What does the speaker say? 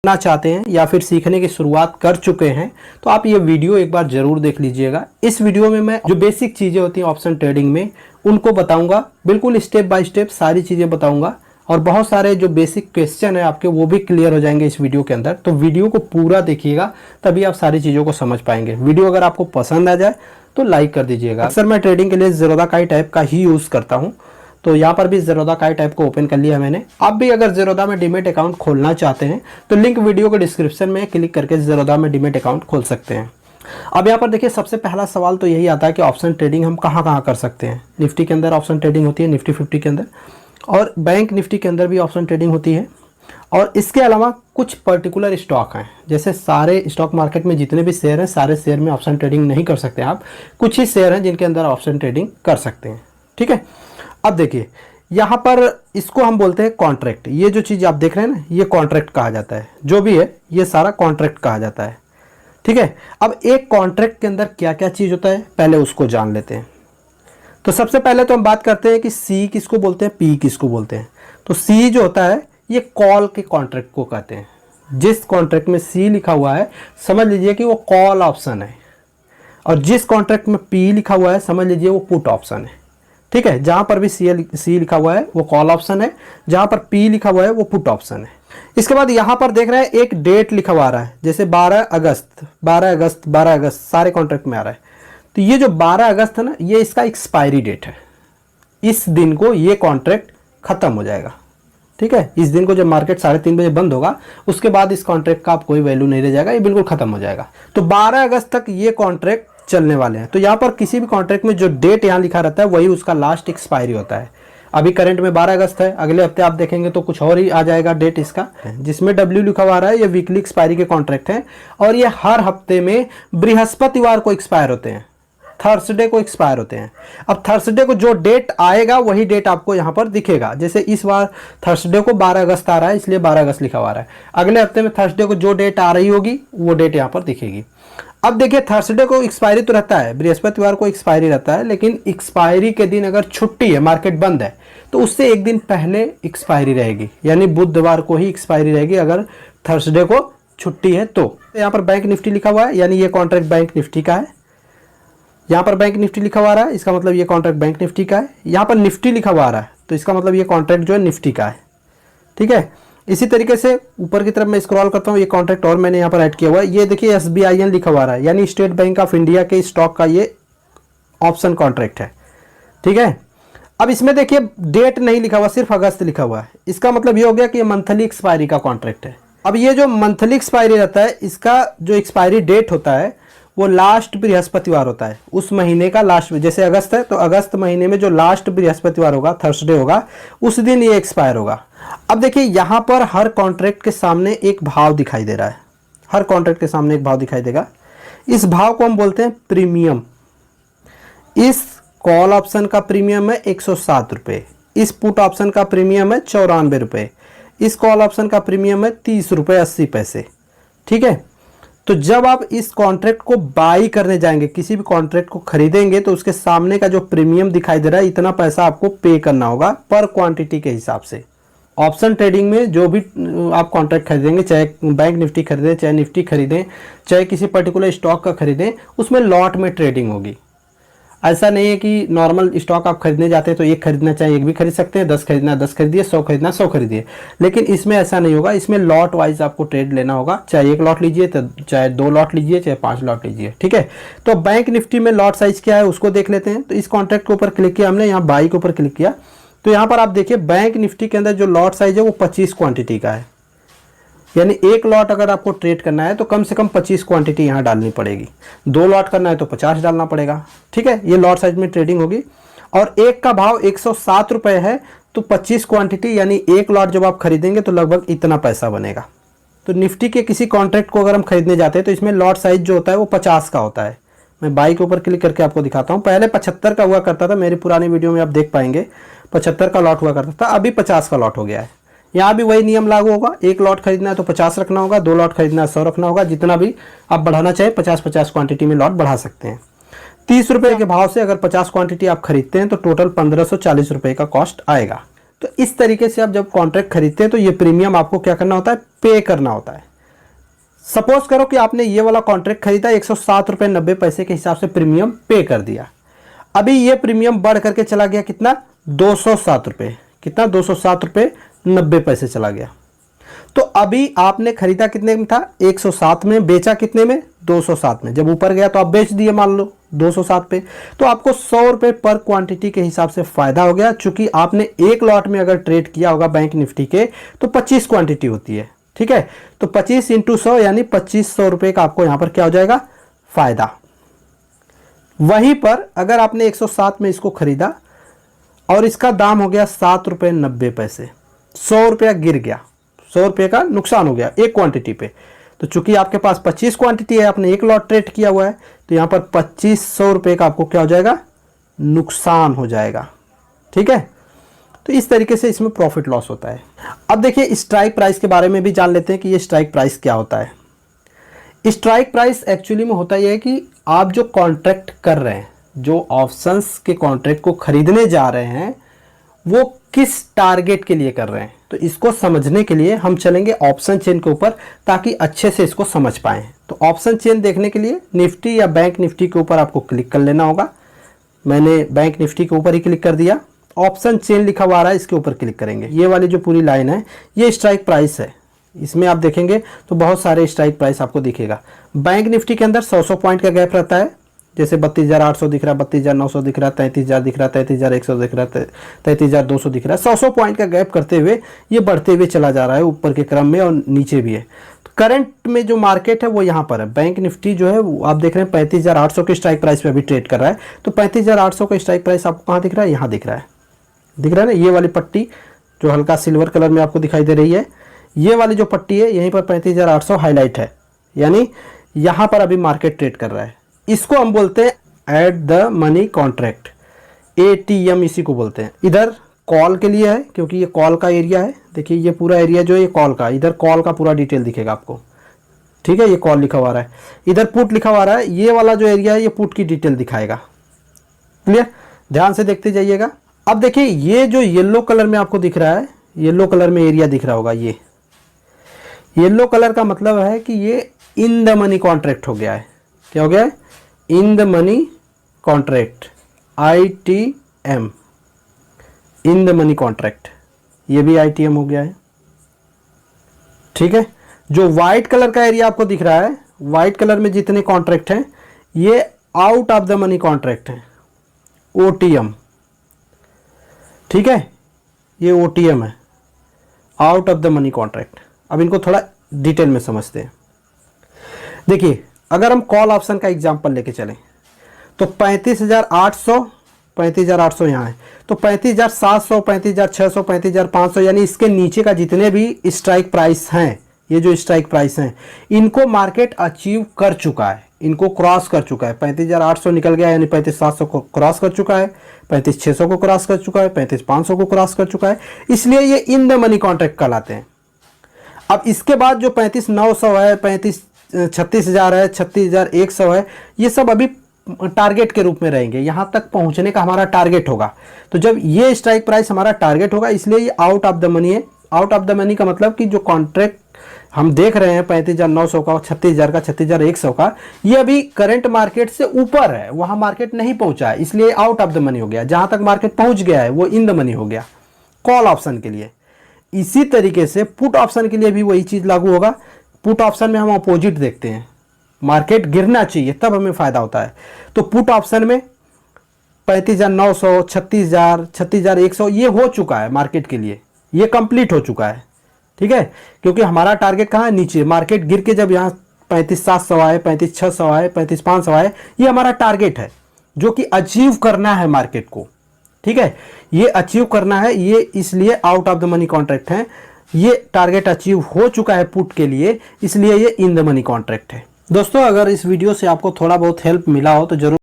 सीखना चाहते हैं या फिर सीखने की शुरुआत कर चुके हैं तो आप ये वीडियो एक बार ज़रूर देख लीजिएगा। इस वीडियो में मैं जो बेसिक चीज़ें होती हैं ऑप्शन ट्रेडिंग में उनको बताऊंगा, बिल्कुल स्टेप बाय स्टेप सारी चीज़ें बताऊंगा और बहुत सारे जो बेसिक क्वेश्चन है आपके वो भी क्लियर हो जाएंगे इस वीडियो के अंदर। तो वीडियो को पूरा देखिएगा तभी आप सारी चीज़ों को समझ पाएंगे। वीडियो अगर आपको पसंद आ जाए तो लाइक कर दीजिएगा। अक्सर मैं ट्रेडिंग के लिए ज़ीरोधा काई टाइप का ही यूज़ करता हूँ, तो यहाँ पर भी ज़ीरोधा काई टाइप को ओपन कर लिया मैंने। आप भी अगर ज़ीरोधा में डीमैट अकाउंट खोलना चाहते हैं तो लिंक वीडियो के डिस्क्रिप्शन में क्लिक करके ज़ीरोधा में डीमैट अकाउंट खोल सकते हैं। अब यहाँ पर देखिए सबसे पहला सवाल तो यही आता है कि ऑप्शन ट्रेडिंग हम कहाँ कहाँ कर सकते हैं। निफ्टी के अंदर ऑप्शन ट्रेडिंग होती है, निफ्टी 50 के अंदर, और बैंक निफ्टी के अंदर भी ऑप्शन ट्रेडिंग होती है। और इसके अलावा कुछ पर्टिकुलर स्टॉक हैं, जैसे सारे स्टॉक मार्केट में जितने भी शेयर हैं सारे शेयर में ऑप्शन ट्रेडिंग नहीं कर सकते आप, कुछ ही शेयर हैं जिनके अंदर ऑप्शन ट्रेडिंग कर सकते हैं। ठीक है, अब देखिए यहाँ पर इसको हम बोलते हैं कॉन्ट्रैक्ट। ये जो चीज़ आप देख रहे हैं ना, ये कॉन्ट्रैक्ट कहा जाता है, जो भी है ये सारा कॉन्ट्रैक्ट कहा जाता है। ठीक है, अब एक कॉन्ट्रैक्ट के अंदर क्या क्या चीज़ होता है पहले उसको जान लेते हैं। तो सबसे पहले तो हम बात करते हैं कि सी किसको बोलते हैं, पी किसको बोलते हैं। तो सी जो होता है ये कॉल के कॉन्ट्रैक्ट को कहते हैं। जिस कॉन्ट्रैक्ट में सी लिखा हुआ है समझ लीजिए कि वो कॉल ऑप्शन है, और जिस कॉन्ट्रैक्ट में पी लिखा हुआ है समझ लीजिए वो पुट ऑप्शन है। ठीक है, जहां पर भी सी लिखा हुआ है वो कॉल ऑप्शन है, जहां पर पी लिखा हुआ है वो पुट ऑप्शन है। इसके बाद यहां पर देख रहे हैं एक डेट लिखा हुआ आ रहा है, जैसे 12 अगस्त 12 अगस्त 12 अगस्त सारे कॉन्ट्रैक्ट में आ रहा है। तो ये जो 12 अगस्त है ना, ये इसका एक्सपायरी डेट है। इस दिन को ये कॉन्ट्रैक्ट खत्म हो जाएगा। ठीक है, इस दिन को जब मार्केट 3:30 बजे बंद होगा उसके बाद इस कॉन्ट्रैक्ट का आप कोई वैल्यू नहीं रह जाएगा, ये बिल्कुल खत्म हो जाएगा। तो 12 अगस्त तक ये कॉन्ट्रैक्ट चलने वाले हैं। तो यहाँ पर किसी भी कॉन्ट्रैक्ट में जो डेट यहाँ लिखा रहता है वही उसका लास्ट एक्सपायरी होता है। अभी करंट में 12 अगस्त है, अगले हफ्ते आप देखेंगे तो कुछ और ही आ जाएगा डेट इसका, जिसमें डब्ल्यू लिखा हुआ रहा है। ये वीकली एक्सपायरी के कॉन्ट्रैक्ट हैं और ये हर हफ्ते में बृहस्पतिवार को एक्सपायर होते हैं, थर्सडे को एक्सपायर होते हैं। अब थर्सडे को जो डेट आएगा वही डेट आपको यहाँ पर दिखेगा। जैसे इस बार थर्सडे को 12 अगस्त आ रहा है इसलिए 12 अगस्त लिखा हुआ रहा है। अगले हफ्ते में थर्सडे को जो डेट आ रही होगी वो डेट यहाँ पर दिखेगी। अब देखिए थर्सडे को एक्सपायरी तो रहता है, बृहस्पतिवार को एक्सपायरी रहता है, लेकिन एक्सपायरी के दिन अगर छुट्टी है, मार्केट बंद है, तो उससे एक दिन पहले एक्सपायरी रहेगी, यानी बुधवार को ही एक्सपायरी रहेगी अगर थर्सडे को छुट्टी है। तो यहाँ पर बैंक निफ्टी लिखा हुआ है, यानी ये कॉन्ट्रैक्ट बैंक निफ्टी का है। यहाँ पर बैंक निफ्टी लिखा हुआ रहा है, इसका मतलब ये कॉन्ट्रैक्ट बैंक निफ्टी का है। यहाँ पर निफ्टी लिखा हुआ रहा है तो इसका मतलब ये कॉन्ट्रैक्ट जो है निफ्टी का है। ठीक है, इसी तरीके से ऊपर की तरफ मैं स्क्रॉल करता हूँ, ये कॉन्ट्रैक्ट और मैंने यहाँ पर ऐड किया हुआ है। ये देखिए SBIN लिखा हुआ रहा है, यानी स्टेट बैंक ऑफ इंडिया के स्टॉक का ये ऑप्शन कॉन्ट्रैक्ट है। ठीक है, अब इसमें देखिए डेट नहीं लिखा हुआ, सिर्फ अगस्त लिखा हुआ है। इसका मतलब ये हो गया कि ये मंथली एक्सपायरी का कॉन्ट्रैक्ट है। अब ये जो मंथली एक्सपायरी रहता है इसका जो एक्सपायरी डेट होता है वो लास्ट बृहस्पतिवार होता है, उस महीने का लास्ट। जैसे अगस्त है तो अगस्त महीने में जो लास्ट बृहस्पतिवार होगा, थर्सडे होगा, उस दिन ये एक्सपायर होगा। अब देखिए यहाँ पर हर कॉन्ट्रैक्ट के सामने एक भाव दिखाई दे रहा है, हर कॉन्ट्रैक्ट के सामने एक भाव दिखाई देगा। इस भाव को हम बोलते हैं प्रीमियम। इस कॉल ऑप्शन का प्रीमियम है 107 रुपये, इस पुट ऑप्शन का प्रीमियम है 94 रुपये, इस कॉल ऑप्शन का प्रीमियम है 30 रुपये 80 पैसे। ठीक है, तो जब आप इस कॉन्ट्रैक्ट को बाई करने जाएंगे, किसी भी कॉन्ट्रैक्ट को खरीदेंगे, तो उसके सामने का जो प्रीमियम दिखाई दे रहा है इतना पैसा आपको पे करना होगा पर क्वांटिटी के हिसाब से। ऑप्शन ट्रेडिंग में जो भी आप कॉन्ट्रैक्ट खरीदेंगे, चाहे बैंक निफ्टी खरीदें, चाहे निफ्टी खरीदें, चाहे किसी पर्टिकुलर स्टॉक का खरीदें, उसमें लॉट में ट्रेडिंग होगी। ऐसा नहीं है कि नॉर्मल स्टॉक आप खरीदने जाते हैं तो एक खरीदना चाहे एक भी खरीद सकते हैं, 10 खरीदना 10 खरीदिए, 100 खरीदना 100 खरीदिए, लेकिन इसमें ऐसा नहीं होगा। इसमें लॉट वाइज आपको ट्रेड लेना होगा, चाहे एक लॉट लीजिए, तो चाहे 2 लॉट लीजिए, चाहे 5 लॉट लीजिए। ठीक है, तो बैंक निफ्टी में लॉट साइज क्या है उसको देख लेते हैं। तो इस कॉन्ट्रैक्ट के ऊपर क्लिक किया हमने, यहाँ बाई के ऊपर क्लिक किया, तो यहाँ पर आप देखिए बैंक निफ्टी के अंदर जो लॉट साइज है वो 25 क्वांटिटी का है, यानी एक लॉट अगर आपको ट्रेड करना है तो कम से कम 25 क्वांटिटी यहाँ डालनी पड़ेगी। 2 लॉट करना है तो 50 डालना पड़ेगा। ठीक है, ये लॉट साइज में ट्रेडिंग होगी और एक का भाव 107 रुपये है, तो 25 क्वांटिटी यानी एक लॉट जब आप खरीदेंगे तो लगभग इतना पैसा बनेगा। तो निफ्टी के किसी कॉन्ट्रैक्ट को अगर हम खरीदने जाते हैं तो इसमें लॉट साइज जो होता है वो 50 का होता है। मैं बाई के ऊपर क्लिक करके आपको दिखाता हूँ। पहले 75 का हुआ करता था, मेरी पुरानी वीडियो में आप देख पाएंगे 75 का लॉट हुआ करता था, अभी 50 का लॉट हो गया है। यहाँ भी वही नियम लागू होगा, एक लॉट खरीदना है तो 50 रखना होगा, 2 लॉट खरीदना है 100 रखना होगा, जितना भी आप बढ़ाना चाहे 50-50 क्वांटिटी में लॉट बढ़ा सकते हैं। 30 रुपये के भाव से अगर 50 क्वांटिटी आप खरीदते हैं तो टोटल 1540 रुपये का कॉस्ट आएगा। तो इस तरीके से आप जब कॉन्ट्रैक्ट खरीदते हैं तो ये प्रीमियम आपको क्या करना होता है, पे करना होता है। सपोज करो कि आपने ये वाला कॉन्ट्रैक्ट खरीदा, 107 रुपये 90 पैसे के हिसाब से प्रीमियम पे कर दिया। अभी ये प्रीमियम बढ़ करके चला गया कितना, 207 रुपये, कितना 207 रुपये 90 पैसे चला गया। तो अभी आपने खरीदा कितने में था, 107 में, बेचा कितने में, 207 में। जब ऊपर गया तो आप बेच दिए मान लो 207 पे, तो आपको 100 रुपये पर क्वांटिटी के हिसाब से फायदा हो गया। चूंकि आपने एक लॉट में अगर ट्रेड किया होगा बैंक निफ्टी के तो 25 क्वांटिटी होती है, ठीक है। तो 25 × 100 यानी 2500 रुपये का आपको यहां पर क्या हो जाएगा, फायदा। वहीं पर अगर आपने 107 में इसको खरीदा और इसका दाम हो गया 7 रुपये 90 पैसे, 100 रुपया गिर गया, 100 रुपये का नुकसान हो गया एक क्वांटिटी पे। तो चूंकि आपके पास 25 क्वांटिटी है, आपने एक लॉट ट्रेड किया हुआ है, तो यहां पर 2500 रुपये का आपको क्या हो जाएगा, नुकसान हो जाएगा, ठीक है। तो इस तरीके से इसमें प्रॉफिट लॉस होता है। अब देखिए स्ट्राइक प्राइस के बारे में भी जान लेते हैं कि ये स्ट्राइक प्राइस क्या होता है। स्ट्राइक प्राइस एक्चुअली में होता यह है कि आप जो कॉन्ट्रैक्ट कर रहे हैं, जो ऑप्शंस के कॉन्ट्रैक्ट को खरीदने जा रहे हैं, वो किस टारगेट के लिए कर रहे हैं। तो इसको समझने के लिए हम चलेंगे ऑप्शन चेन के ऊपर, ताकि अच्छे से इसको समझ पाएं। तो ऑप्शन चेन देखने के लिए निफ्टी या बैंक निफ्टी के ऊपर आपको क्लिक कर लेना होगा। मैंने बैंक निफ्टी के ऊपर ही क्लिक कर दिया, ऑप्शन चेन लिखा हुआ आ रहा है, इसके ऊपर क्लिक करेंगे। ये वाली जो पूरी लाइन है ये स्ट्राइक प्राइस है। इसमें आप देखेंगे तो बहुत सारे स्ट्राइक प्राइस आपको दिखेगा। बैंक निफ्टी के अंदर 100 पॉइंट का गैप रहता है, जैसे 32,800 दिख रहा है, 32,900 दिख रहा है, 33,000 दिख रहा है, 33,100 दिख रहा है, 33,200 दिख रहा है। 100 पॉइंट का गैप करते हुए ये बढ़ते हुए चला जा रहा है ऊपर के क्रम में, और नीचे भी है। तो करंट में जो मार्केट है वो यहाँ पर है। बैंक निफ्टी जो है वो आप देख रहे हैं 35,800 के स्ट्राइक प्राइस पे अभी ट्रेड कर रहा है। तो 35,800 का स्ट्राइक प्राइस आपको कहाँ दिख रहा है, यहाँ दिख रहा है, दिख रहा है ना। ये वाली पट्टी जो हल्का सिल्वर कलर में आपको दिखाई दे रही है, ये वाली जो पट्टी है यहीं पर 35,800 हाईलाइट है, यानी यहाँ पर अभी मार्केट ट्रेड कर रहा है। इसको हम बोलते हैं at the money contract, ATM इसी को बोलते हैं। इधर कॉल के लिए है क्योंकि ये कॉल का एरिया है। देखिए ये पूरा एरिया जो है ये कॉल का, इधर कॉल का पूरा डिटेल दिखेगा आपको, ठीक है। ये कॉल लिखा हुआ रहा है, इधर पुट लिखा हुआ रहा है। ये वाला जो एरिया है ये पुट की डिटेल दिखाएगा। क्लियर, ध्यान से देखते जाइएगा। अब देखिए ये जो येलो कलर में आपको दिख रहा है, येलो कलर में एरिया दिख रहा होगा, ये येलो कलर का मतलब है कि ये इन द मनी कॉन्ट्रैक्ट हो गया है। क्या हो गया है, in the money contract, ITM, in the money contract. ये भी ITM हो गया है, ठीक है। जो व्हाइट कलर का एरिया आपको दिख रहा है, व्हाइट कलर में जितने कॉन्ट्रैक्ट हैं ये out of the money contract हैं, OTM, ठीक है। ये OTM है, out of the money contract. अब इनको थोड़ा डिटेल में समझते हैं। देखिए अगर हम कॉल ऑप्शन का एग्जांपल लेके चलें तो 35,800 यहाँ है, तो 35,700, 35,600, 35,500, यानी इसके नीचे का जितने भी स्ट्राइक प्राइस हैं, ये जो स्ट्राइक प्राइस हैं, इनको मार्केट अचीव कर चुका है, इनको क्रॉस कर चुका है। 35,800 निकल गया यानी 35,700 को क्रॉस कर चुका है, 35,600 को क्रॉस कर चुका है, 35,500 को क्रॉस कर चुका है, इसलिए ये इन द मनी कॉन्ट्रैक्ट कहलाते हैं। अब इसके बाद जो 35,900 है, 36,000 है, 36,100 है, ये सब अभी टारगेट के रूप में रहेंगे। यहां तक पहुंचने का हमारा टारगेट होगा। तो जब ये स्ट्राइक प्राइस हमारा टारगेट होगा, इसलिए ये आउट ऑफ द मनी है। आउट ऑफ द मनी का मतलब कि जो कॉन्ट्रैक्ट हम देख रहे हैं 35,900 का, 36,000 का, 36,100 का, ये अभी करंट मार्केट से ऊपर है, वहां मार्केट नहीं पहुंचा है, इसलिए आउट ऑफ द मनी हो गया। जहां तक मार्केट पहुंच गया है वो इन द मनी हो गया कॉल ऑप्शन के लिए। इसी तरीके से पुट ऑप्शन के लिए भी वही चीज लागू होगा। पुट ऑप्शन में हम अपोजिट देखते हैं, मार्केट गिरना चाहिए तब हमें फायदा होता है। तो पुट ऑप्शन में 35,900, 36,000, 36,100 ये हो चुका है मार्केट के लिए, ये कंप्लीट हो चुका है, ठीक है। क्योंकि हमारा टारगेट कहाँ है, नीचे। मार्केट गिर के जब यहाँ 35,700 आए, 35,600 आए, 35,500 आए, ये हमारा टारगेट है जो कि अचीव करना है मार्केट को, ठीक है। ये अचीव करना है, ये इसलिए out of the money contract है। ये टारगेट अचीव हो चुका है पुट के लिए, इसलिए ये इन द मनी कॉन्ट्रैक्ट है। दोस्तों अगर इस वीडियो से आपको थोड़ा बहुत हेल्प मिला हो तो जरूर